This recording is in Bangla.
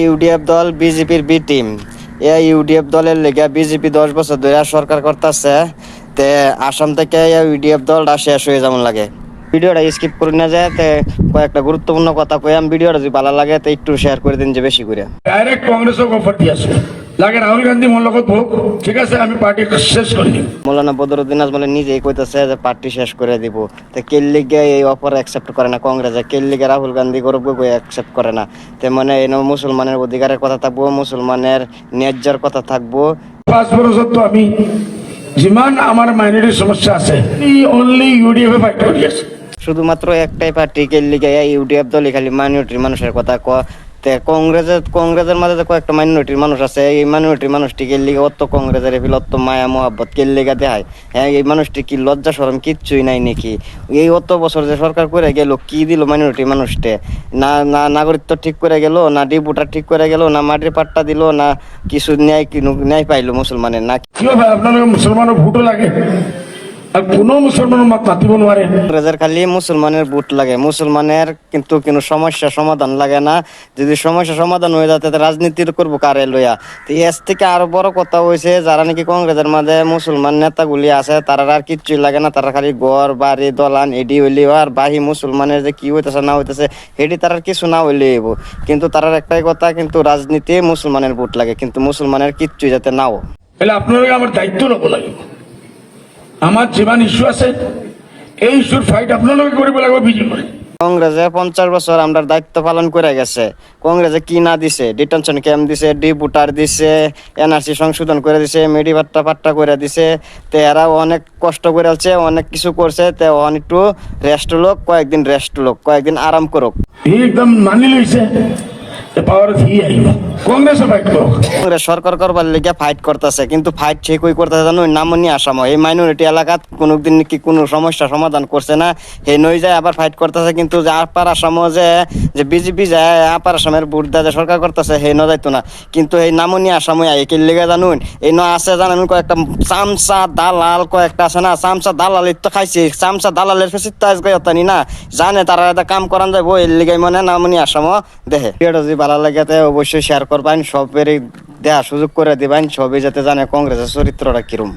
ইউডিএফ দল বিজেপির বি টিম। ইউডিএফ দলের লেগে বিজেপি 10 বছর ধরে সরকার করতেছে, তে আসাম থেকে ইউডিএফ দলটা শেষ হয়ে যেমন লাগে। ভিডিওটা স্কিপ করে না যায়, তে কয়েকটা গুরুত্বপূর্ণ কথা কইয়াম। ভিডিওটা যদি ভালো লাগে তো একটু শেয়ার করে দিন যে বেশি করে। ডাইরেক্ট কংগ্রেসও অফার দিয়েছে, লাগে রাহুল গান্ধী মোর লগত হোক, ঠিক আছে আমি পার্টি শেষ করে নিব। মৌলানা বদরুদ্দিন আজমল নিজেই কইতেছে যে পার্টি শেষ করে দিব। তো কেল্লিগে এই অফার অ্যাকসেপ্ট করে না কংগ্রেসে, কেল্লিগে রাহুল গান্ধী গৌরব গগৈ অ্যাকসেপ্ট করে না। তে মানে এই মুসলমানের অধিকারের কথা থাকবো, মুসলমানের ন্যায্যের কথা থাকবো। 5 বছর তো আমি যিমান আমার মাইনরিটির সমস্যা আছে অনলি ইউডিএফ এ ফাইট করি আছে। শুধুমাত্র একটাই পার্টি কেল্লিগে ইউডিএফ দলই খালি মাইনরিটির মানুষের কথা কয়। তে কংগ্রেসের মাঝে যে কয়েকটা মাইনরিটির মানুষ আছে, এই মাইনরিটির মানুষটি কেল্লিগে অত কংগ্রেসের এফিল অত মায়া মোহাব্বত কেল্লিগা দেখায়। হ্যাঁ, এই মানুষটি কি লজ্জা শরম কিচ্ছুই নাই নাকি? এই অত বছর যে সরকার করে গেল, কি দিল মাইনরিটি মানুষটে? না না নাগরিকত্ব ঠিক করে গেল, না ডিপুটা ঠিক করে গেল, না মাটির পাট্টা দিল, না কিছু ন্যায় পাইলো মুসলমানের। না কি হবে আপনাদের মুসলমানের ভোটও লাগে আর কোনো মুসলমানের মত মাতিব নোৱাৰে। কংগ্রেসের খালি মুসলমানের ভোট লাগে, মুসলমানের কিন্তু কোনো সমস্যা সমাধান লাগে না। যদি সমস্যা সমাধান হয়ে যায় তাতে রাজনীতির করবো কারে লইয়া। তো এর থেকে আরো বড় কথা হয়েছে, যারা নাকি কংগ্রেসের মাঝে মুসলমান নেতাগুলি আছে তারা আর কিচ্ছুই লাগে না, তারা খালি ঘর বাড়ি দলান এডি হইলি আর বাহি মুসলমানের যে কি হইতেছে না হইতেছে এডি তার কিছু না হইলে হইব। কিন্তু তার একটাই কথা, কিন্তু রাজনীতি মুসলমানের ভোট লাগে, কিন্তু মুসলমানের কিচ্ছুই যাতে নাও। তাহলে আপনাদের আমার দায়িত্ব লব লাগিব। আমার যিমান ইস্যু আছে এই ইস্যুর ফাইট আপনাদের কৰিব লাগিব বিজেপি। কংগ্রেসে 50 বছর আমরা দায়িত্ব পালন করে গেছে। কংগ্রেসে কি না দিছে? ডিটেনশন ক্যাম্প দিছে, ডিপুটার দিছে, এনআরসি সংশোধন করে দিছে, মেডি পাট্টা করে দিছে। তো এরা অনেক কষ্ট করে আছে, অনেক কিছু করছে। তো একটু রেস্ট লোক, কয়েকদিন আরাম করুক। একদম মানি লইছে পাওয়ার হি আইব কংগ্রেসে ফাইট করুক। কংগ্রেস সরকার করবার লেগে ফাইট করতেছে, কিন্তু ফাইট সে কই করতেছে জানো? নামনি আসাম এই মাইনরিটি এলাকাত কোনোদিন কি কোনো সমস্যা সমাধান করছে না, হে নই যায় আবার ফাইট করতেছে। কিন্তু যে আপার আসামও যে বিজেপি যায় আপার আসামের ভোট দেয় যে সরকার করতেছে, হে ন যাইতো না। কিন্তু এই নামনি আসামে একের লেগে জানুন এই ন আছে জানেন কয়েকটা চামচা দালাল, কয়েকটা আছে না চামচা দালাল তো খাইছে, চামচা দালালের ফেসির তাজ গয়তানি না জানে তারা এটা কাম করান যাবো। এর লেগে মানে নামনি আসামও দেখে। ভালো লাগে অবশ্যই শেয়ার করবেন, সবেরই দেওয়ার সুযোগ করে দিবেন, সবাই যাতে জানে কংগ্রেসের চরিত্রটা কিরম।